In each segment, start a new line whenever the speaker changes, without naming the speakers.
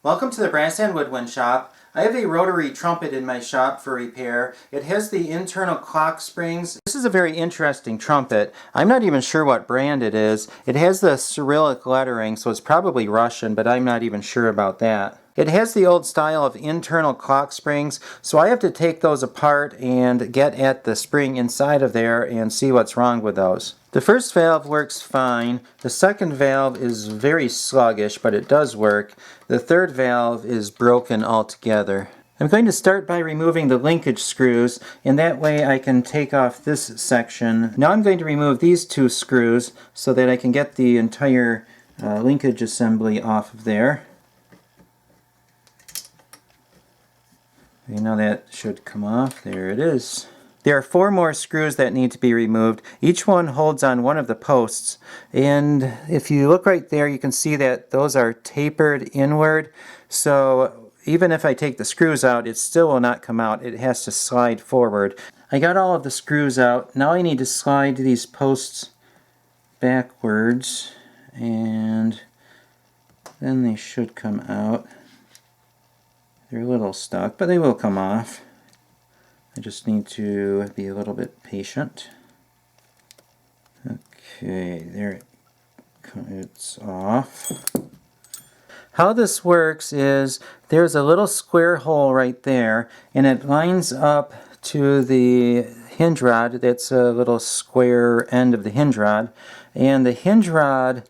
Welcome to the Brass and Woodwind shop. I have a rotary trumpet in my shop for repair. It has the internal clock springs. This is a very interesting trumpet. I'm not even sure what brand it is. It has the Cyrillic lettering, so it's probably Russian, but I'm not even sure about that. It has the old style of internal clock springs, so I have to take those apart and get at the spring inside of there and see what's wrong with those. The first valve works fine. The second valve is very sluggish, but it does work. The third valve is broken altogether. I'm going to start by removing the linkage screws, and that way I can take off this section. Now I'm going to remove these two screws so that I can get the entire linkage assembly off of there. Okay, now that should come off. There it is. There are 4 more screws that need to be removed. Each one holds on one of the posts, and if you look right there you can see that those are tapered inward, so even if I take the screws out it still will not come out. It has to slide forward. I got all of the screws out. Now I need to slide these posts backwards and then they should come out. They're a little stuck, but they will come off. I just need to be a little bit patient. Okay, there it's off. How this works is there's a little square hole right there, and it lines up to the hinge rod. That's a little square end of the hinge rod, and the hinge rod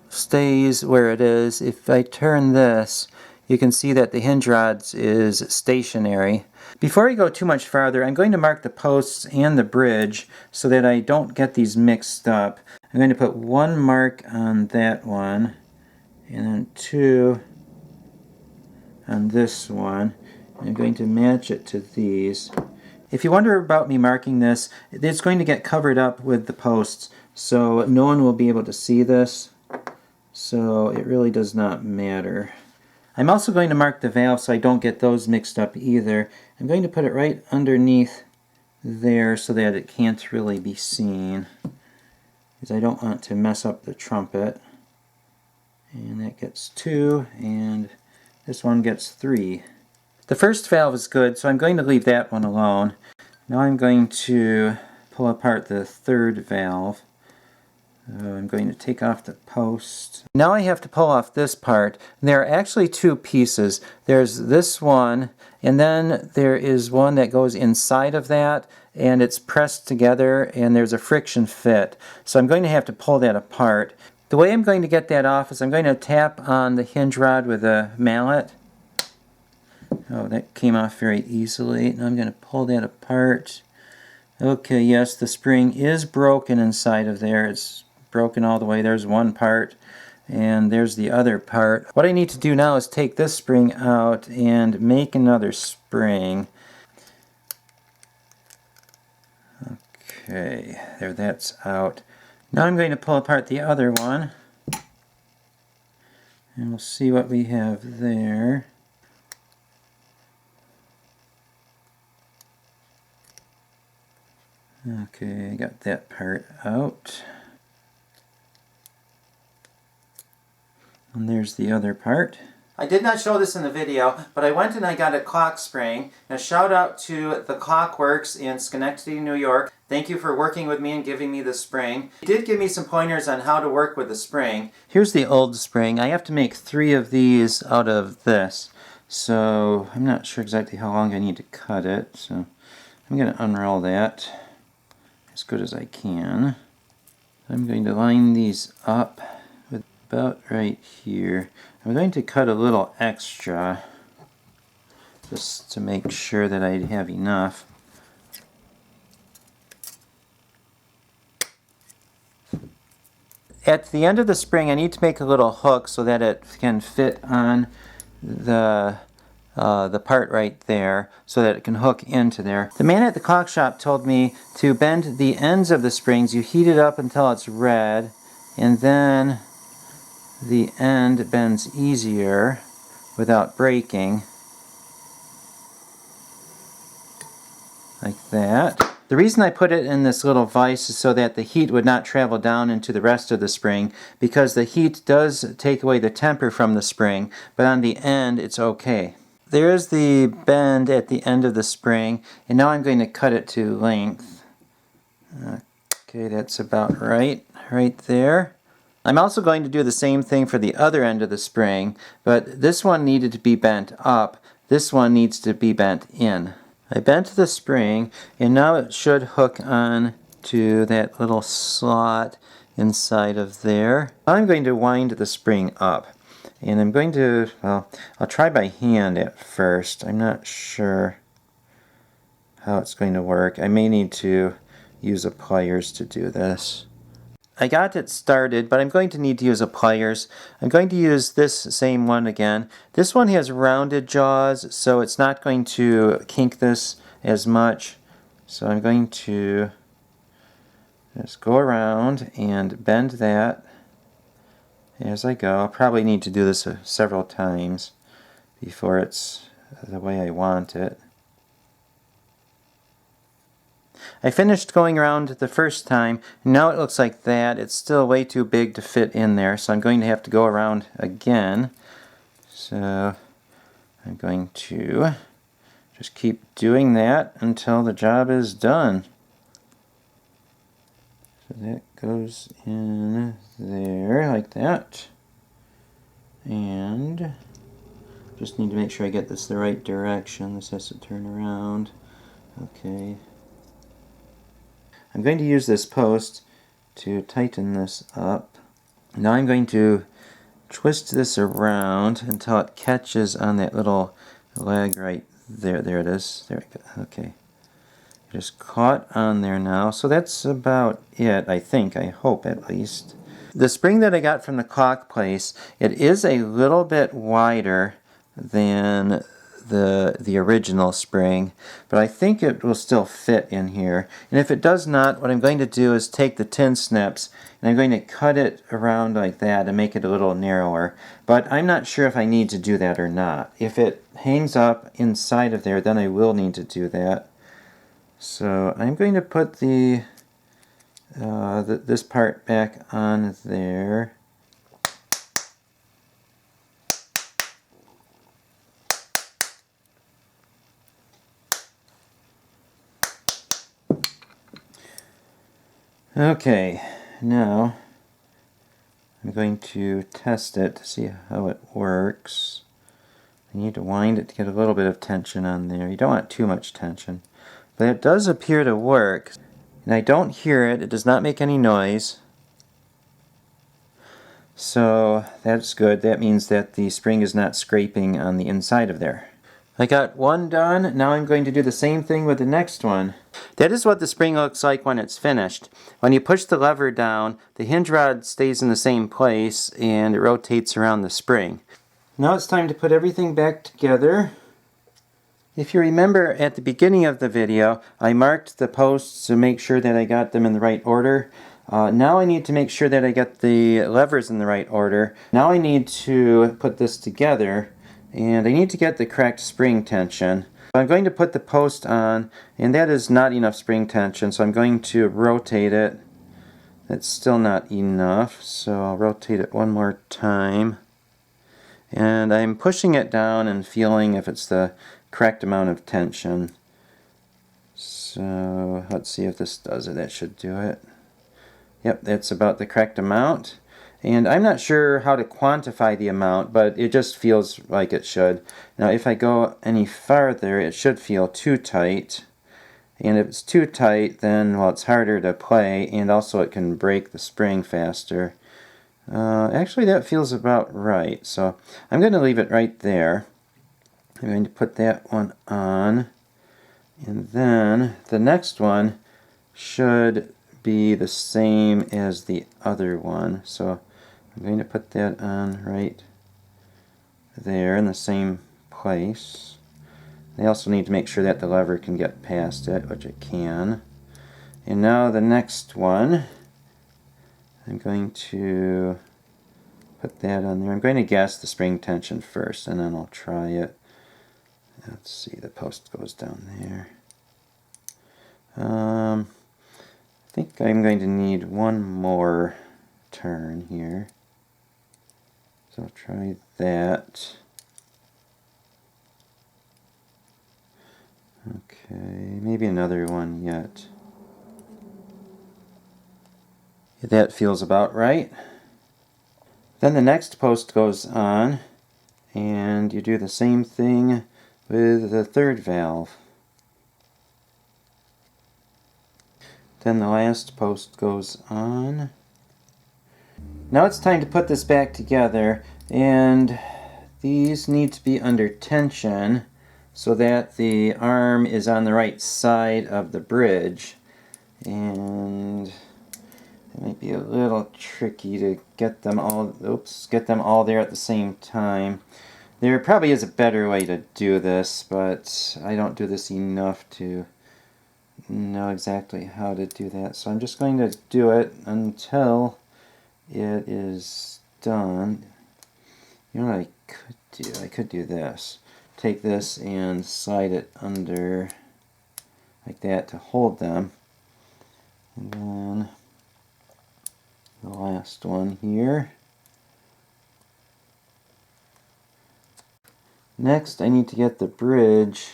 stays where it is. If I turn this, you can see that the hinge rod is stationary. Before I go too much farther, I'm going to mark the posts and the bridge so that I don't get these mixed up. I'm going to put 1 mark on that one, and then 2 on this one. I'm going to match it to these. If you wonder about me marking this, it's going to get covered up with the posts, so no one will be able to see this, so it really does not matter. I'm also going to mark the valves so I don't get those mixed up either. I'm going to put it right underneath there so that it can't really be seen, because I don't want to mess up the trumpet. And that gets 2, and this one gets 3. The first valve is good, so I'm going to leave that one alone. Now I'm going to pull apart the third valve. I'm going to take off the post. Now I have to pull off this part. There are actually 2 pieces. There's this one, and then there is one that goes inside of that, and it's pressed together, and there's a friction fit. So I'm going to have to pull that apart. The way I'm going to get that off is I'm going to tap on the hinge rod with a mallet. Oh, that came off very easily. Now I'm going to pull that apart. Okay, yes, the spring is broken inside of there. It's broken all the way. There's one part, and there's the other part. What I need to do now is take this spring out and make another spring. Okay, there, that's out. Now I'm going to pull apart the other one, and we'll see what we have there. Okay, I got that part out. And there's the other part. I did not show this in the video, but I went and I got a clock spring. A shout out to the Clockworks in Schenectady, New York. Thank you for working with me and giving me the spring. He did give me some pointers on how to work with the spring. Here's the old spring. I have to make 3 of these out of this. So I'm not sure exactly how long I need to cut it. So I'm going to unroll that as good as I can. I'm going to line these up with about right here. I'm going to cut a little extra just to make sure that I have enough. At the end of the spring I need to make a little hook so that it can fit on the part right there, so that it can hook into there. The man at the clock shop told me to bend the ends of the springs. You heat it up until it's red, and then the end bends easier without breaking, like that. The reason I put it in this little vise is so that the heat would not travel down into the rest of the spring, because the heat does take away the temper from the spring, but on the end it's okay. There's the bend at the end of the spring, and now I'm going to cut it to length. Okay, that's about right there. I'm also going to do the same thing for the other end of the spring, but this one needed to be bent up. This one needs to be bent in. I bent the spring, and now it should hook on to that little slot inside of there. I'm going to wind the spring up, and I'm going to, well, I'll try by hand at first. I'm not sure how it's going to work. I may need to use a pliers to do this. I got it started, but I'm going to need to use a pliers. I'm going to use this same one again. This one has rounded jaws, so it's not going to kink this as much. So I'm going to just go around and bend that as I go. I'll probably need to do this several times before it's the way I want it. I finished going around the first time, and now it looks like that. It's still way too big to fit in there, so I'm going to have to go around again. So I'm going to just keep doing that until the job is done. So that goes in there like that. And just need to make sure I get this the right direction. This has to turn around. Okay. I'm going to use this post to tighten this up. Now I'm going to twist this around until it catches on that little leg right there. There it is. There we go. Okay. Just caught on there now. So that's about it, I think. I hope, at least. The spring that I got from the clock place, it is a little bit wider than the original spring, but I think it will still fit in here. And if it does not, what I'm going to do is take the tin snips and I'm going to cut it around like that and make it a little narrower. But I'm not sure if I need to do that or not. If it hangs up inside of there, then I will need to do that. So I'm going to put this part back on there. Okay, now I'm going to test it to see how it works. I need to wind it to get a little bit of tension on there. You don't want too much tension. But it does appear to work. And I don't hear it. It does not make any noise. So that's good. That means that the spring is not scraping on the inside of there. I got one done. Now I'm going to do the same thing with the next one. That is what the spring looks like when it's finished. When you push the lever down, the hinge rod stays in the same place and it rotates around the spring. Now it's time to put everything back together. If you remember at the beginning of the video, I marked the posts to make sure that I got them in the right order. Now I need to make sure that I got the levers in the right order. Now I need to put this together, and I need to get the correct spring tension. I'm going to put the post on, and that is not enough spring tension, so I'm going to rotate it. It's still not enough, so I'll rotate it one more time. And I'm pushing it down and feeling if it's the correct amount of tension. So let's see if this does it. That should do it. Yep, that's about the correct amount. And I'm not sure how to quantify the amount, but it just feels like it should. Now if I go any farther, it should feel too tight. And if it's too tight, then, well, it's harder to play, and also it can break the spring faster. Actually, that feels about right. So I'm going to leave it right there. I'm going to put that one on. And then the next one should be the same as the other one. So I'm going to put that on right there in the same place. I also need to make sure that the lever can get past it, which it can. And now the next one, I'm going to put that on there. I'm going to guess the spring tension first, and then I'll try it. Let's see, the post goes down there. I think I'm going to need one more turn here. So I'll try that. Okay, maybe another one yet. That feels about right. Then the next post goes on, and you do the same thing with the third valve. Then the last post goes on. Now it's time to put this back together, and these need to be under tension so that the arm is on the right side of the bridge. And it might be a little tricky to get them all, get them all there at the same time. There probably is a better way to do this, but I don't do this enough to know exactly how to do that. So I'm just going to do it until it is done. You know what I could do? I could do this. Take this and slide it under like that to hold them. And then the last one here. Next I need to get the bridge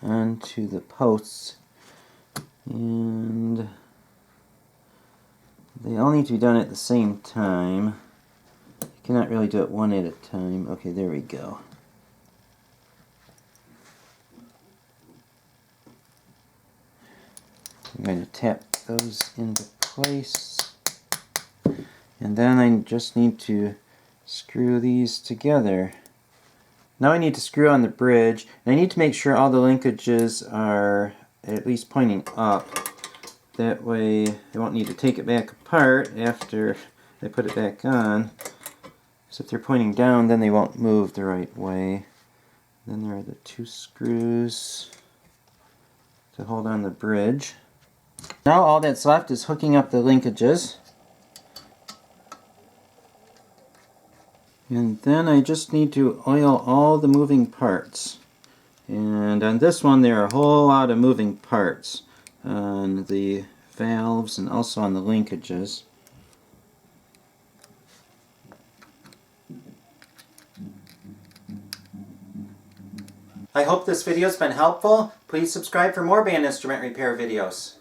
onto the posts, and they all need to be done at the same time. You cannot really do it one at a time. Okay, there we go. I'm going to tap those into place, and then I just need to screw these together. Now I need to screw on the bridge, and I need to make sure all the linkages are at least pointing up. That way I won't need to take it back apart after I put it back on. So if they're pointing down, then they won't move the right way. Then there are the two screws to hold on the bridge. Now all that's left is hooking up the linkages. And then I just need to oil all the moving parts. And on this one there are a whole lot of moving parts on the valves and also on the linkages. I hope this video has been helpful. Please subscribe for more band instrument repair videos.